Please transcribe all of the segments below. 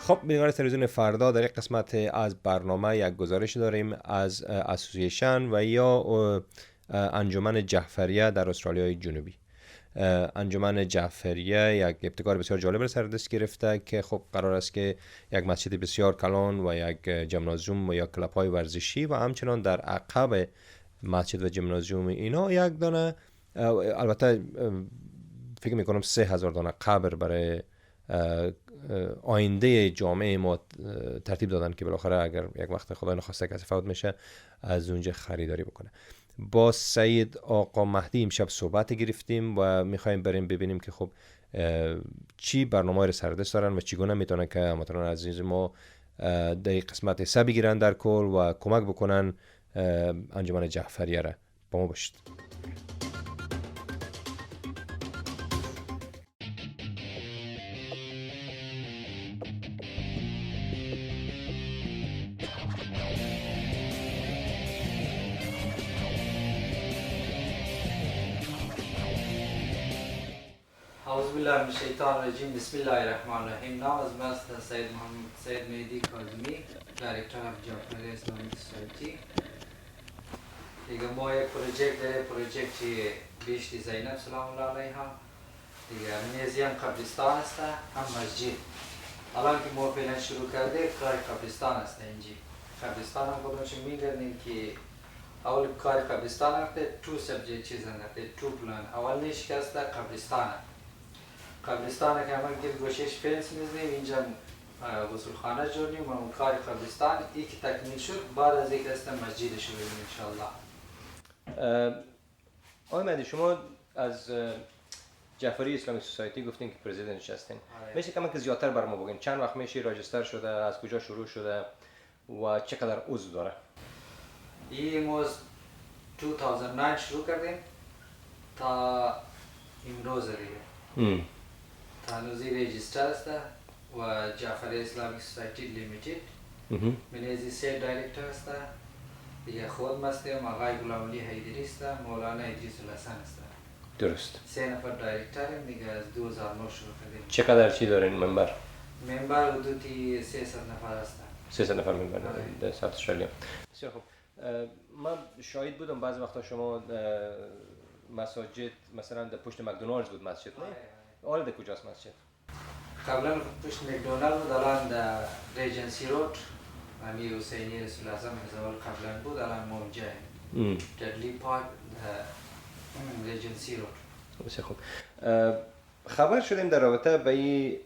خب بینندگان تلویزیون فردا در یک قسمت از برنامه یک گزارش داریم از اسوسییشن و یا انجمن جعفریه در استرالیای جنوبی. انجمن جعفریه یک ابتکار بسیار جالب را سر دست گرفته که خب قرار است که یک مسجد بسیار کلان و یک جمنازیوم و یا کلاب های ورزشی و همچنان در عقب مسجد و جمنازیوم اینا یک دانه، البته فکر میکنم 3000 دانه قبر برای آینده جامعه ما ترتیب دادن که بالاخره اگر یک وقت خدای نخواسته کسی فوت میشه از اونجا خریداری بکنه. با سید آقا مهدی امشب صحبت گرفتیم و میخوایم بریم ببینیم که خب چی برنامه رو سردست دارن و چگونه میتونن که هموطنان عزیز ما در قسمت حصه بگیرن در کل و کمک بکنن انجمن جعفریه را. با ما باشید. اعوذ بالله من الشیطان الرجیم. بسم الله الرحمن الرحیم. نام از من است سید مهدی کاظمی، دایرکتور جعفری اسلامی سوسایتی. دیگه ما یک پروژه بیشتی زینب سلام الله علیها دیگه نیزی هم قبرستان است هم مسجد. الان که ما فعلا شروع کرده کار قبرستان است. اینجا قبرستان هم خودمش میگردیم که اول کار قبرستان رفته تو سبجه چیز انداخته تو پلان اول نشکسته قبرستان که همون که گوشش فنس میزنیم اینجا غسلخانه جوردیم و اون کار قبرستان ای که تکمیل شد بعد از یک است مسجد شروع انشاءالله. آقای مهدی شما از جعفری اسلامی سوسایتی گفتین که پرزیدنتش هستین. میشه کمک زیادتر بر ما بگین چند وقت میشه راجستر شده، از کجا شروع شده و چقدر عضو داره؟ این ما 2009 شروع کردیم تا امروز دیگه. تانوزی رجیستر است و جعفری اسلامی سوسایتی لیمیتد. من از سه دایرکتور است. دیگه خود هستم، آقای غلام علی حیدری است، مولانا ادریس الحسن است. درست. سه نفر دایرکتوریم دیگه از 2009 شروع کردیم. چقدر چی دارین منبر؟ منبر حدودی 300 نفر است. 300 نفر منبر در ساوت استرالیا. بسیار خوب. من شاهد بودم بعضی وقتا شما مساجد مثلا در پشت مکدونالدز بود مسجد نه؟ حالا در کجاست مسجد؟ قبلا پشت مکدونالد بود، الان در ریجنسی رود امیر حسینی رسول اعظم زوال قبلا بود، الان موجه ددلی پارک ریجنسی رود. بسیار خوب. خبر شدیم در رابطه به این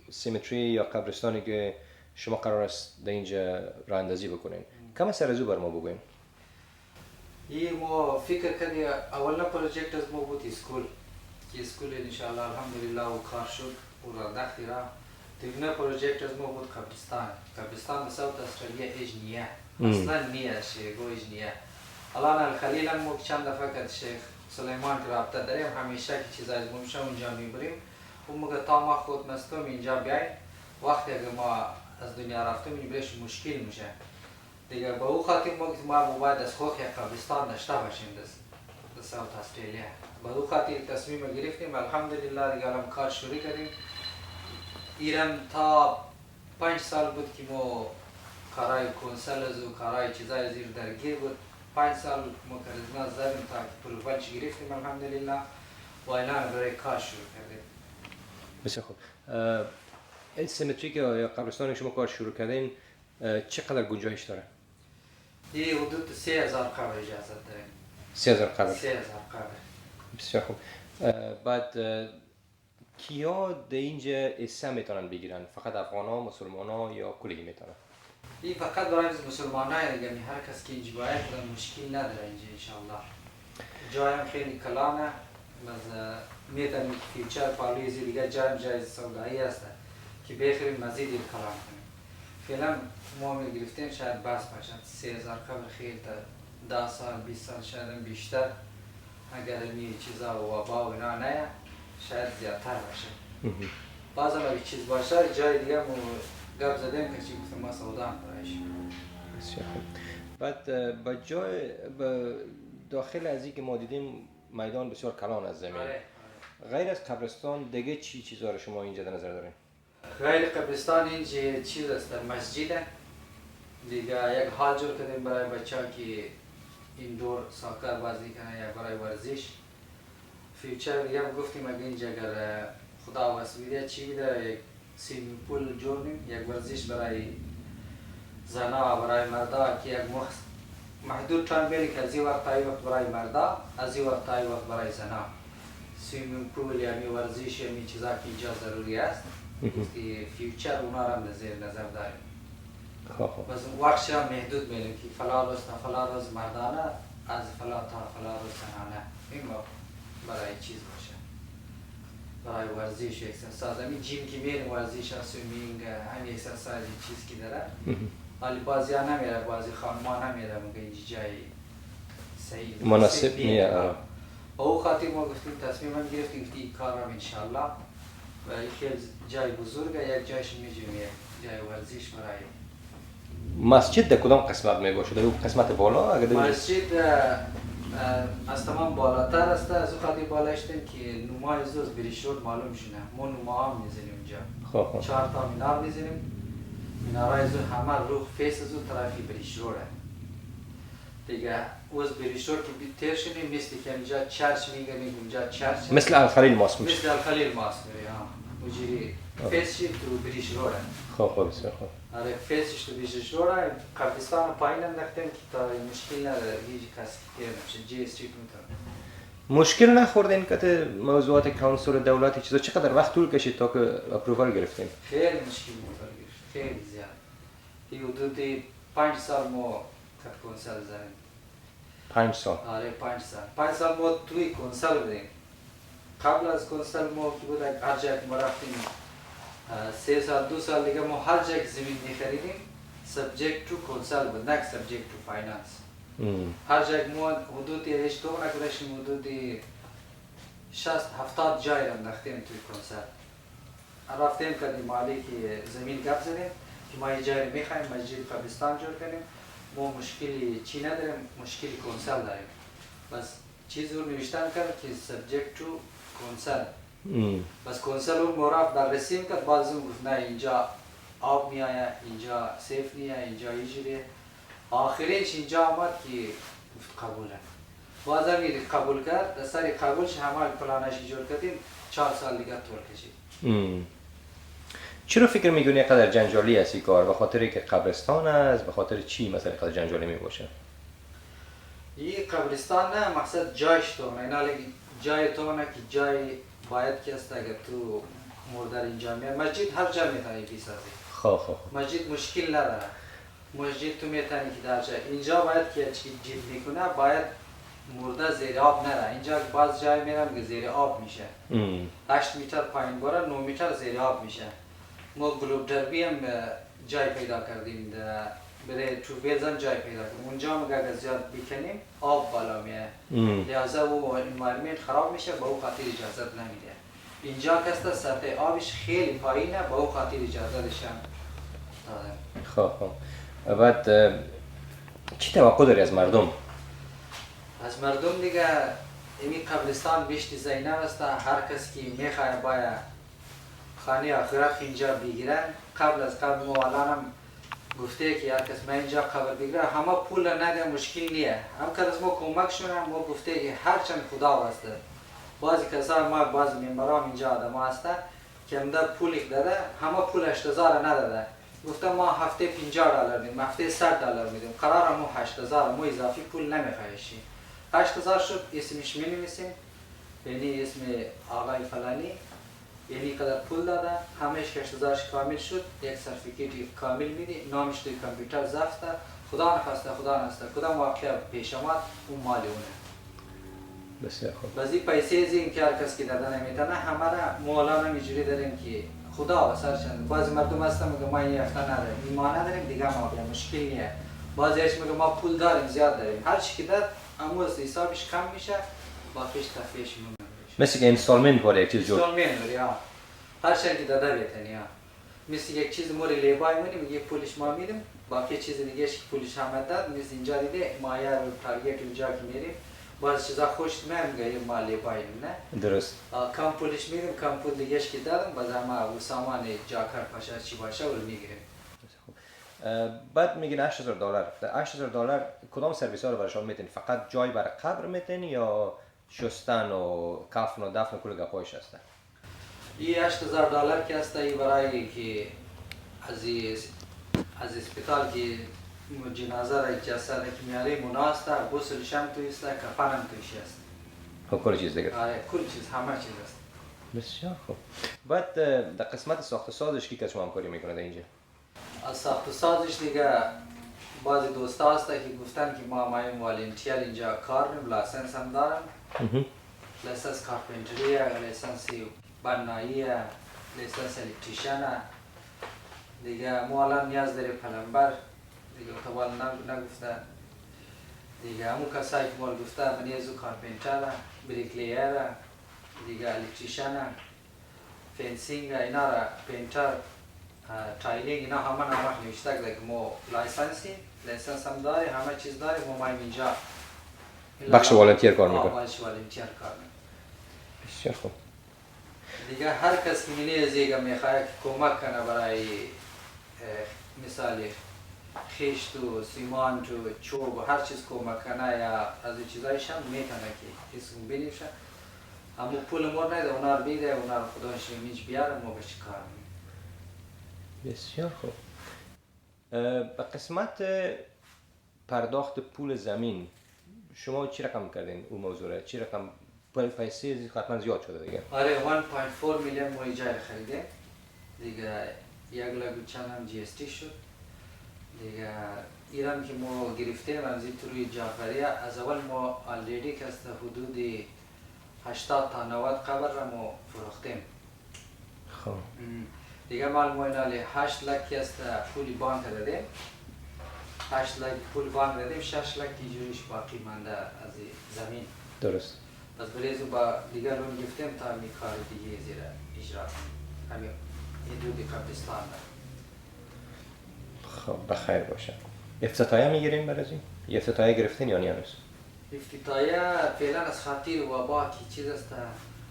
سیمتری یا قبرستانی که شما قرار است در اینجا راه اندازی بکنین. کم سر از او بر ما بگوین. این ما فکر کردیم اول پروژه از ما بود اسکول که اسکول انشاءالله الحمدلله و کار شد و راندختی را. دیگه پروژه از ما بود قبرستان ساوت استرالیا اجنیه اصلا نیه شیگو اجنیه. الان الخلیل هم ما چند دفعه کرد شیخ سلیمان که رابطه داریم همیشه که چیز از ممشه اونجا میبریم و موقع تا ما خود مستم اینجا بیایم وقتی اگر ما از دنیا رفتم میبریش مشکل میشه دیگه. با او خاطر ما باید از خوک یک قبرستان داشته باشیم در ساوت استرالیا. با او خاطر تصمیم گرفتیم الحمدلله دیگه الان کار شروع کردیم. ایران تا 5 سال بود که ما کارای کنسلز و کارای چیزای زیر درگیر بود. 5 سال ما کارزنا زدیم تا که پروفایل چی گرفتیم الحمدلله و الان برای کار شروع کردیم. بسیار خوب. این سیمتری که یا قبرستان شما کار شروع کردین چقدر گنجایش داره؟ این حدود 3000 قبر اجازت داریم. 3000 قبر؟ 3000 قبر. بسیار خوب. بعد کیا در اینجا حصه میتونن بگیرن؟ فقط افغانا، مسلمانا یا کلی میتونن؟ این فقط برای مسلمان های دیگه هر کس که اینجا باید مشکل نداره اینجا انشاءالله. جای هم خیلی کلانه میتونیم که فیوچر پالیزی دیگه جای سودایی هست که بخریم مزید کلان کنیم. فعلا ما میگرفتیم شاید بس باشد 3000 قبر خیلی تا 10 سال 20 سال شاید بیشتر اگر این چیزا و وبا و اینا نه شاید زیادتر باشه. بعضا اگه چیز باشه جای دیگه مو گپ زدیم که چی گفتم ما سودا هم برایش. بسیار خوب. بعد با جای داخل از که ما دیدیم میدان بسیار کلان از زمین. غیر از قبرستان دیگه چی چیزا رو شما اینجا در نظر دارین؟ غیر قبرستان اینجا چیز است مسجده دیگه یک حال جور کردیم برای بچه ها که ایندور ساکر بازی کنه یا برای ورزش فیوچر دیگه گفتیم اگه اینجا اگر خدا واسه چی بیده یک سیمینگ پول جورنیم یک ورزش برای زنا برای مردا که یک محدود تایم بیلی که از این وقت تایی وقت برای مردا از این وقت تایی وقت برای زنا سیمینگ پول یا می ورزش یا می چیزا که اینجا ضروری است که فیوچر اونا را زیر نظر داریم بس وقتش هم محدود میلیم که فلا روز تا فلا روز مردانه از فلا تا فلا روز زنانه این برای چیز باشه برای ورزش و اکسرسایز همین جیم که میریم ورزش سویمینگ همین اکسرسایز چیز که داره ولی بعضی ها نمیره بعضی خانم ها نمیره مگه اینجا جای صحیح مناسب نیه با او خاطر ما گفتیم تصمیم هم گرفتیم که این کار هم انشالله و خیلی جای بزرگه یک جایش میجیم جای ورزش برای مسجد در کدام قسمت می باشه؟ در قسمت بالا؟ مسجد از تمام بالاتر است از او خاطر بالایش که نمای زوز بریشور معلوم شونه ما نما هم میزنیم اینجا 4 تا مینار میزنیم مینارای زو همه روح فیس زو طرفی بریشوره دیگه اوز بریشور که بیتر شدیم مثل که اینجا چرچ میگنیم اینجا چرچ مثل الخلیل ماست میشه مثل الخلیل ماست میره اونجوری فیسش تو بریشوره خوب بسیار خوب آره فیسش تو بریشوره قبرستان پایین انداختیم که تا مشکل نداره هیچ کسی که نمیشه جی استریت میتونه مشکل نخوردین که موضوعات کانسل دولتی چیزا چقدر وقت طول کشید تا که اپرووال گرفتین؟ خیلی مشکل بود خیلی زیاد این حدود 5 سال ما کت کنسل زدیم 5 سال؟ آره 5 سال ما توی کنسل بودیم قبل از کنسل ما که بود هر جای که ما رفتیم 3 سال 2 سال دیگه ما هر جای زمین میخریدیم سبجکت تو کنسل بود نه سبجکت تو فایننس هر جای ما حدود هیچ تو نکردیم حدود 60-70 جای انداختیم توی کنسل رفتیم کردیم مالی که زمین گپ زدیم که ما یه جایی میخوایم مسجد قبرستان جور کنیم ما مشکلی چی نداریم مشکلی کنسل داریم بس چیز رو نوشتن کرد که سبجکت تو کنسل بس کنسل رو مرافق بررسی میکرد بعضی گفت نه اینجا آب میآید اینجا سیف نیه اینجا اینجوریه آخرینش اینجا آمد که گفت قبوله بازم میری قبول کرد در سری قبولش همه پلانش جور کردیم 4 سال دیگه طول کشید چرا فکر میکنی قدر جنجالی است این کار؟ به خاطر که قبرستان است؟ به خاطر چی مثلا قدر جنجالی می باشه؟ این قبرستان نه مقصد جایش تو نه جای تو نه که جای باید که است اگر تو مردر اینجا میاد مسجد هر جا میتونی بیسازی خواه مسجد مشکل نداره مسجد تو میتونی که در جای اینجا باید که چی جید میکنه باید مرده زیر آب نره اینجا باز جای میرم که زیر آب میشه 8 متر پایین بره 9 متر زیر آب میشه ما گلوب دربی هم جای پیدا کردیم برای تو بیزن جای پیدا کردیم اونجا هم اگر زیاد بکنیم آب بالا میه لحاظا او انوایرمنت خراب میشه با او خاطر اجازت نمیده اینجا کسته سطح آبش خیلی پایینه با او خاطر اجازتش هم دادن خواه بعد چی توقع داری از مردم؟ از مردم دیگه این قبرستان بیشتی زینب است هر کس که میخواه باید خانه آخرت اینجا بگیرن قبل از قبل ما الانم گفته که هر کس ما اینجا قبر بگیره همه پول نده مشکل نیه هم که از ما کمک شونه ما گفته که هرچند خدا واسطه بعضی کسا ما بعضی ممبرام اینجا آدم هسته که امده پولی داده همه پول 8000 نداده گفته ما هفته $50 میدیم هفته $100 میدیم قرار ما 8000 ما اضافی پول نمیخوایشی 8000 شد اسمش مینویسیم یعنی اسم آقای فلانی یعنی قدر پول داده همهش 8000 کامل شد یک سرتیفیکیت کامل میدی نامش توی کامپیوتر ضبطه خدا نخواسته کدام واقعه پیش آمد اون مال اونه بسیار خوب بعضی پیسه از این که هر کس که داده نمیتونه همه را مولانا اینجوری داریم که خدا و سرچند بعضی مردم هستن میگه ما این هفته نداریم ایمان نداریم دیگه ما بیا مشکل نیه بعضیش میگه ما پول داریم زیاد داریم هر چی که داد امروز حسابش کم میشه باقیش تفریش میمونه مثل که اینستالمنت باره یک چیز جور اینستالمنت باره هر چند که داده بیتنی مثل یک چیز موری لیبای مونیم یک پولش ما میدیم باقی چیز دیگهش که پولش هم داد مثل اینجا دیده مایه رو تارگت اونجا که میریم بعض چیزا خوش نمیگه مالی باید نه درست. کم پولش میدیم کم پول دیگهش که دادم باز ما او سامان جاکر باشه چی باشه رو میگیریم. بعد میگین $8,000. $8,000 کدام سرویس ها رو برای شما میتین؟ فقط جای برای قبر میتین یا شستن و کفن و دفن و کل گپایش هستن؟ این $8,000 که هست این برای که از اسپیتال که جنازه را جسد که میاره مناسته غسلش هم توی است کفن هم تویش است. خب کل چیز دیگه. آره کل چیز همه چیز است. بسیار خوب. بعد در قسمت ساخت و سازش کی که شما همکاری میکنه در اینجا؟ از ساخت و سازش دیگه بعضی دوستا هست که گفتن که ما مایم والنتیر اینجا کار می‌کنیم، لایسنس هم دارم. لایسنس کارپنتری، لایسنس بنایی، لایسنس الکتریشن. دیگه ما الان نیاز داریم پلمبر. دیگه اتوال نگفته. دیگه همون کسایی که مال گفته من نیازو کارپنتر، بریکلیر، دیگه الکتریشن، فنسینگ، اینا را پینتر، تایلینگ اینا همه نامش نوشته که ما لایسنس هم داری همه چیز داری ما مایم اینجا بخش والنتیر کار میکنه. بخش والنتیر کار میکنه. بسیار خوب. دیگه هر کس که میخواد که کمک کنه برای مثال خشت و سیمانت و چوب و هر چیز کمک کنه یا از این چیزایش هم میتونه که اسم بنویشه. اما پول ما نیده اونا رو بیده اونا رو خداش میچ بیاره ما بهش کار میکنیم. بسیار خوب. به قسمت پرداخت پول زمین شما چی رقم کردین اون موضوع؟ چی رقم پیسه حتما زیاد شده دیگه؟ آره 1.4 میلیون ما ایجار خریدیم. دیگه 1 چند هم جی اس تی شد. دیگه ایران که ما گرفتیم از این توی جعفریه از اول ما آلریدی که از حدود 80 تا 90 قبر را ما فروختیم. خب. دیگه مال ما اینالی 8 لک که از پولی بانک دادیم. 8 لک پول بانک دادیم 6 لک ایجوریش باقی مانده از زمین. درست. پس بریزو با دیگه لون گرفتیم تا می کار دیگه زیر اجرا همین حدود قبرستان دارم. خب بخیر باشه. افتتاحیه میگیریم برای این؟ افتتاحیه گرفتین یا نه هنوز؟ افتتاحیه فعلا از خاطر وبا که چیز است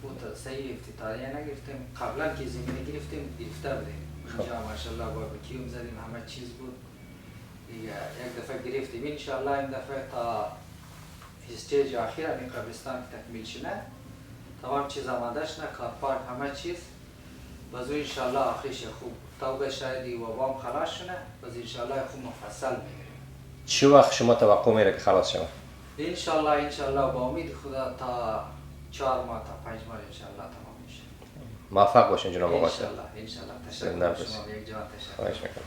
بود صحیح افتتاحیه نگرفتیم. قبلا که زمینه گرفتیم گرفته بودیم. اینجا ماشاءالله باربیکیو زدیم همه چیز بود. دیگه یک دفعه گرفتیم ان شاء الله این دفعه تا استیج آخر همین قبرستان تکمیل شده. تمام چیز آماده شده کار پارک همه چیز. باز ان شاء الله آخرش خوب توبه شاید وبام خلاص شده. باز ان شاء الله خوب مفصل میگیریم. چه وقت شما توقع میره که خلاص شود؟ ان شاء الله با امید خدا تا 4 ماه تا 5 ماه ان شاء الله تمام میشه. موفق باشین جناب آقا. ان شاء الله تشکر شما یک جان تشکر. خواهش میکنم.